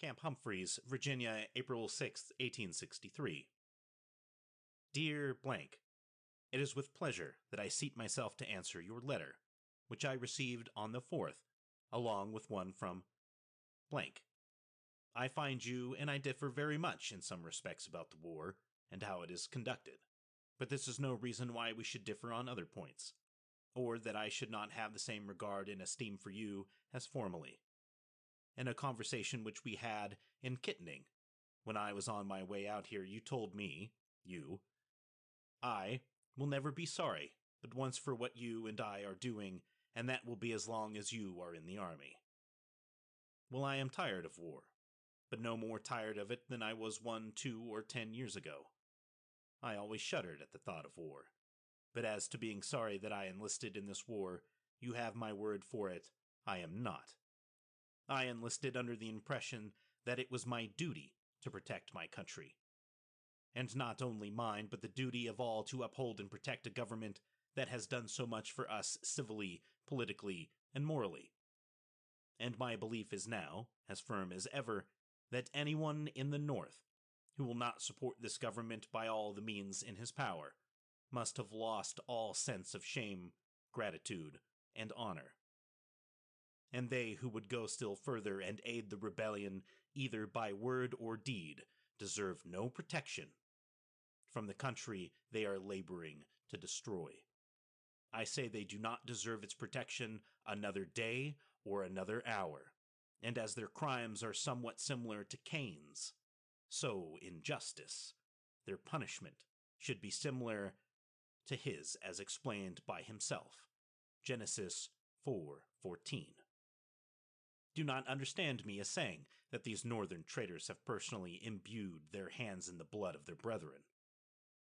Camp Humphreys, Virginia, April 6, 1863. Dear Blank, it is with pleasure that I seat myself to answer your letter, which I received on the 4th, along with one from Blank. I find you and I differ very much in some respects about the war and how it is conducted, but this is no reason why we should differ on other points, or that I should not have the same regard and esteem for you as formerly. In a conversation which we had in Kittening, when I was on my way out here, you told me, I will never be sorry but once for what you and I are doing, and that will be as long as you are in the army. Well, I am tired of war, but no more tired of it than I was 1, 2, or 10 years ago. I always shuddered at the thought of war, but as to being sorry that I enlisted in this war, you have my word for it, I am not. I enlisted under the impression that it was my duty to protect my country. And not only mine, but the duty of all to uphold and protect a government that has done so much for us civilly, politically, and morally. And my belief is now, as firm as ever, that anyone in the North who will not support this government by all the means in his power must have lost all sense of shame, gratitude, and honor. And they who would go still further and aid the rebellion, either by word or deed, deserve no protection from the country they are laboring to destroy. I say they do not deserve its protection another day or another hour, and as their crimes are somewhat similar to Cain's, so in justice, their punishment should be similar to his as explained by himself. Genesis 4:14. Do not understand me as saying that these northern traitors have personally imbued their hands in the blood of their brethren.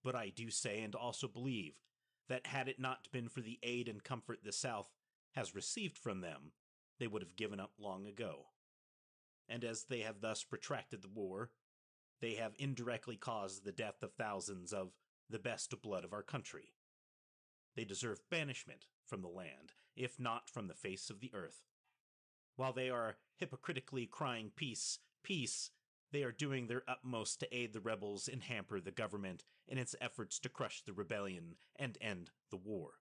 But I do say and also believe that had it not been for the aid and comfort the South has received from them, they would have given up long ago. And as they have thus protracted the war, they have indirectly caused the death of thousands of the best blood of our country. They deserve banishment from the land, if not from the face of the earth. While they are hypocritically crying peace, peace, they are doing their utmost to aid the rebels and hamper the government in its efforts to crush the rebellion and end the war.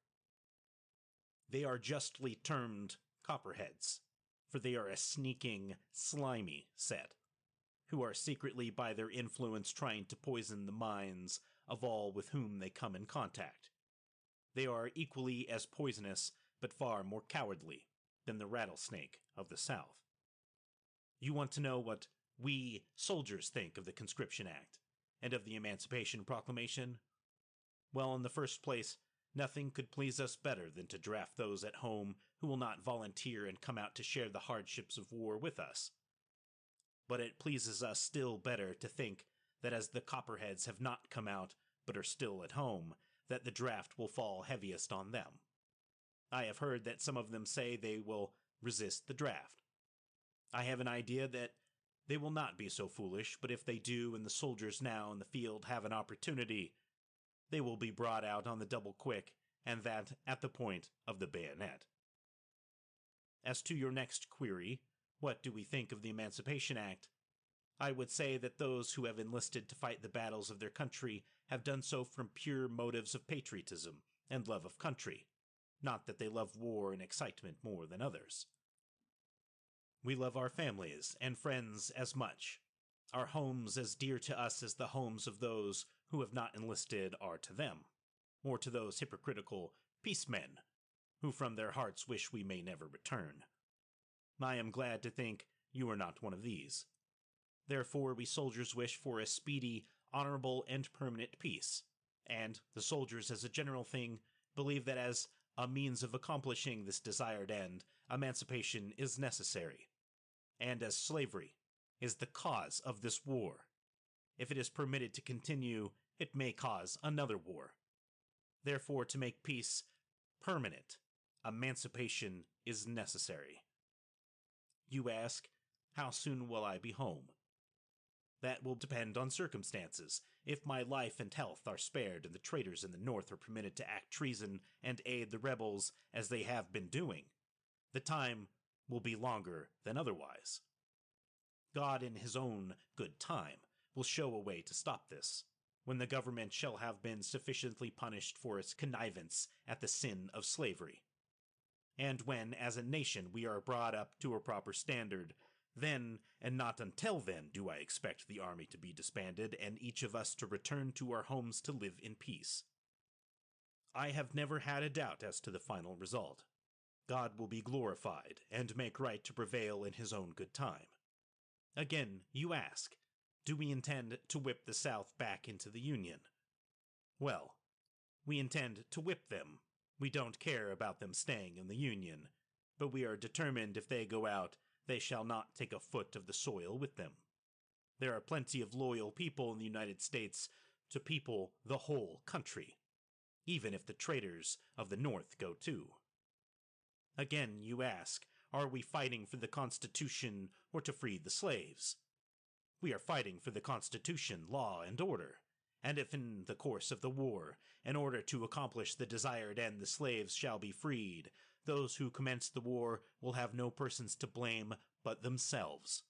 They are justly termed Copperheads, for they are a sneaking, slimy set, who are secretly by their influence trying to poison the minds of all with whom they come in contact. They are equally as poisonous, but far more cowardly than the rattlesnake of the South. You want to know what we soldiers think of the Conscription Act and of the Emancipation Proclamation? Well, in the first place, nothing could please us better than to draft those at home who will not volunteer and come out to share the hardships of war with us. But it pleases us still better to think that as the Copperheads have not come out but are still at home, that the draft will fall heaviest on them. I have heard that some of them say they will resist the draft. I have an idea that they will not be so foolish, but if they do and the soldiers now in the field have an opportunity, they will be brought out on the double quick, and that at the point of the bayonet. As to your next query, what do we think of the Emancipation Act? I would say that those who have enlisted to fight the battles of their country have done so from pure motives of patriotism and love of country, not that they love war and excitement more than others. We love our families and friends as much, our homes as dear to us as the homes of those who have not enlisted are to them, or to those hypocritical peacemen who from their hearts wish we may never return. I am glad to think you are not one of these. Therefore we soldiers wish for a speedy, honorable, and permanent peace, and the soldiers as a general thing believe that as a means of accomplishing this desired end, emancipation is necessary, and as slavery is the cause of this war. If it is permitted to continue, it may cause another war. Therefore, to make peace permanent, emancipation is necessary. You ask, how soon will I be home? That will depend on circumstances. If my life and health are spared and the traitors in the North are permitted to act treason and aid the rebels as they have been doing, the time will be longer than otherwise. God in his own good time will show a way to stop this, when the government shall have been sufficiently punished for its connivance at the sin of slavery. And when, as a nation, we are brought up to a proper standard, then, and not until then, do I expect the army to be disbanded and each of us to return to our homes to live in peace. I have never had a doubt as to the final result. God will be glorified and make right to prevail in his own good time. Again, you ask, do we intend to whip the South back into the Union? Well, we intend to whip them. We don't care about them staying in the Union, but we are determined if they go out, they shall not take a foot of the soil with them. There are plenty of loyal people in the United States to people the whole country, even if the traitors of the North go too. Again, you ask, are we fighting for the Constitution or to free the slaves? We are fighting for the Constitution, law, and order, and if in the course of the war, in order to accomplish the desired end, the slaves shall be freed, those who commenced the war will have no persons to blame but themselves.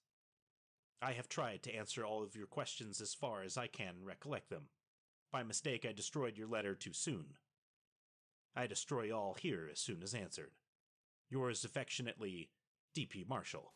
I have tried to answer all of your questions as far as I can recollect them. By mistake, I destroyed your letter too soon. I destroy all here as soon as answered. Yours affectionately, D.P. Marshall.